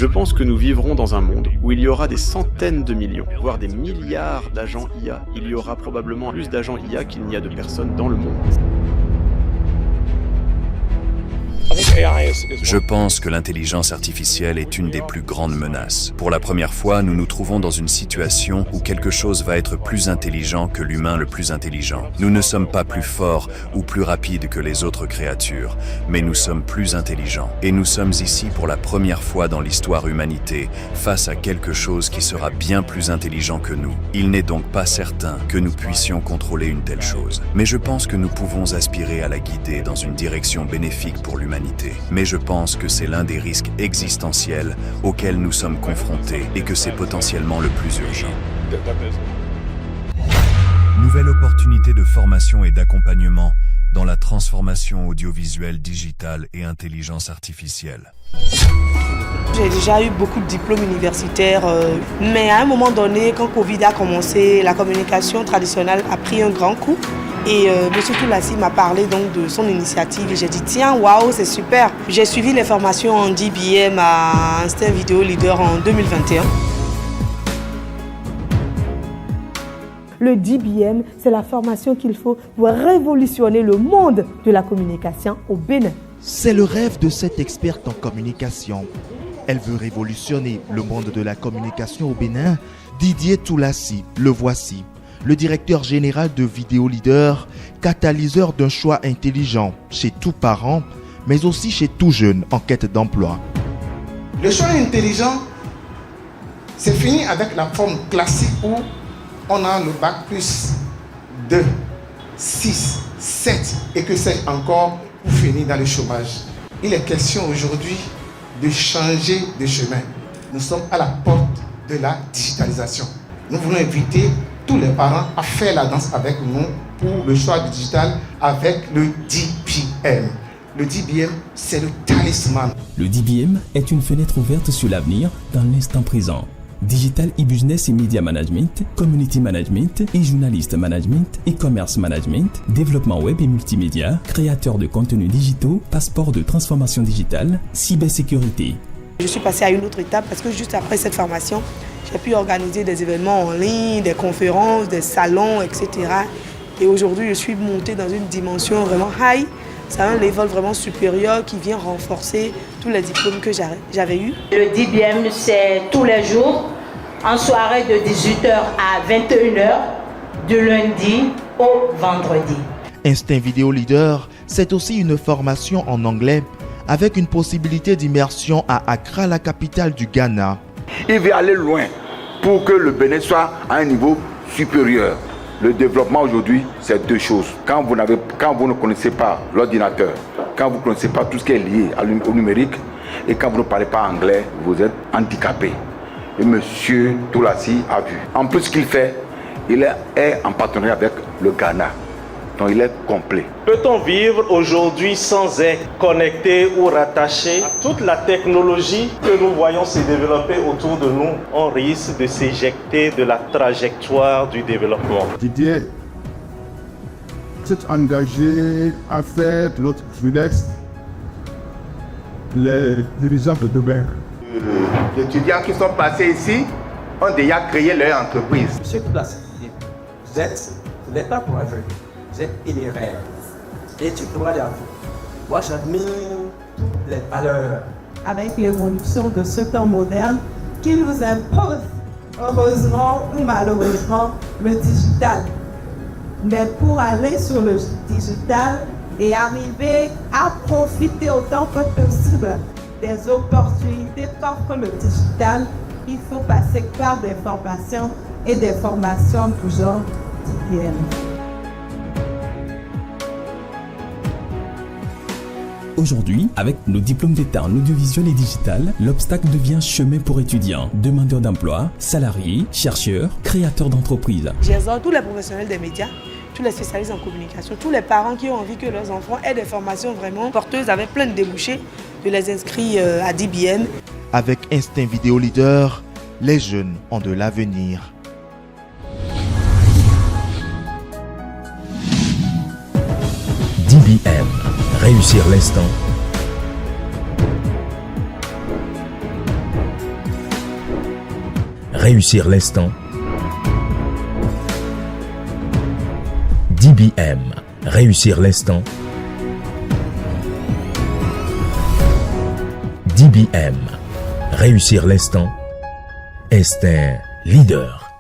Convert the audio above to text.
Je pense que nous vivrons dans un monde où il y aura des centaines de millions, voire des milliards d'agents IA. Il y aura probablement plus d'agents IA qu'il n'y a de personnes dans le monde. Je pense que l'intelligence artificielle est une des plus grandes menaces. Pour la première fois, nous nous trouvons dans une situation où quelque chose va être plus intelligent que l'humain le plus intelligent. Nous ne sommes pas plus forts ou plus rapides que les autres créatures, mais nous sommes plus intelligents. Et nous sommes ici pour la première fois dans l'histoire humanité, face à quelque chose qui sera bien plus intelligent que nous. Il n'est donc pas certain que nous puissions contrôler une telle chose. Mais je pense que nous pouvons aspirer à la guider dans une direction bénéfique pour l'humanité. Mais je pense que c'est l'un des risques existentiels auxquels nous sommes confrontés et que c'est potentiellement le plus urgent. Nouvelle opportunité de formation et d'accompagnement dans la transformation audiovisuelle, digitale et intelligence artificielle. J'ai déjà eu beaucoup de diplômes universitaires, mais à un moment donné, quand Covid a commencé, la communication traditionnelle a pris un grand coup. Et M. Toulassi m'a parlé donc de son initiative et j'ai dit tiens, waouh, c'est super. J'ai suivi les formations en DBM à Instinct Video Leader en 2021. Le DBM, c'est la formation qu'il faut pour révolutionner le monde de la communication au Bénin. C'est le rêve de cette experte en communication. Elle veut révolutionner le monde de la communication au Bénin. Didier Toulassi, le voici. Le directeur général de Vidéo Leader, catalyseur d'un choix intelligent chez tout parent, mais aussi chez tout jeune en quête d'emploi. Le choix intelligent, c'est fini avec la forme classique où on a le bac plus 2, 6, 7 et que c'est encore pour finir dans le chômage. Il est question aujourd'hui de changer de chemin. Nous sommes à la porte de la digitalisation. Nous voulons inviter tous les parents à faire la danse avec nous pour le choix du digital avec le DBM. Le DBM, c'est le talisman. Le DBM est une fenêtre ouverte sur l'avenir dans l'instant présent. Digital e-business et media management, community management et journalist management, e-commerce management, développement web et multimédia, créateur de contenus digitaux, passeport de transformation digitale, cybersécurité. Je suis passée à une autre étape parce que juste après cette formation, j'ai pu organiser des événements en ligne, des conférences, des salons, etc. Et aujourd'hui, je suis montée dans une dimension vraiment high. C'est un level vraiment supérieur qui vient renforcer tous les diplômes que j'avais eus. Le DBM, c'est tous les jours, en soirée de 18h à 21h, de lundi au vendredi. Instinct Video Leader, c'est aussi une formation en anglais avec une possibilité d'immersion à Accra, la capitale du Ghana. Il veut aller loin pour que le Bénin soit à un niveau supérieur. Le développement aujourd'hui, c'est deux choses. Quand vous ne connaissez pas l'ordinateur, quand vous ne connaissez pas tout ce qui est lié au numérique, et quand vous ne parlez pas anglais, vous êtes handicapé. Et M. Toulassi a vu. En plus, ce qu'il fait, il est en partenariat avec le Ghana. Donc il est complet. Peut-on vivre aujourd'hui sans être connecté ou rattaché à toute la technologie que nous voyons se développer autour de nous? On risque de s'éjecter de la trajectoire du développement. Didier s'est engagé à faire de notre jeunesse les dirigeants de demain. Les étudiants qui sont passés ici ont déjà créé leur entreprise. Monsieur Toulassi, vous n'êtes pas pour un jeu. Vous êtes itinéraire. Et tu dois dire, moi j'admire les valeurs. Avec l'évolution de ce temps moderne qui nous impose, heureusement ou malheureusement, le digital. Mais pour aller sur le digital et arriver à profiter autant que possible des opportunités qu'offre le digital, il faut passer par des formations et des formations du genre DBM. Aujourd'hui, avec nos diplômes d'État en audiovisuel et digital, l'obstacle devient chemin pour étudiants, demandeurs d'emploi, salariés, chercheurs, créateurs d'entreprises. J'exhorte tous les professionnels des médias, tous les spécialistes en communication, tous les parents qui ont envie que leurs enfants aient des formations vraiment porteuses avec plein de débouchés, de les inscrire à DBM. Avec Instinct Video Leader, les jeunes ont de l'avenir. DBM. Réussir l'instant réussir l'instant. DBM, réussir l'instant. DBM, réussir l'instant. Instinct leader.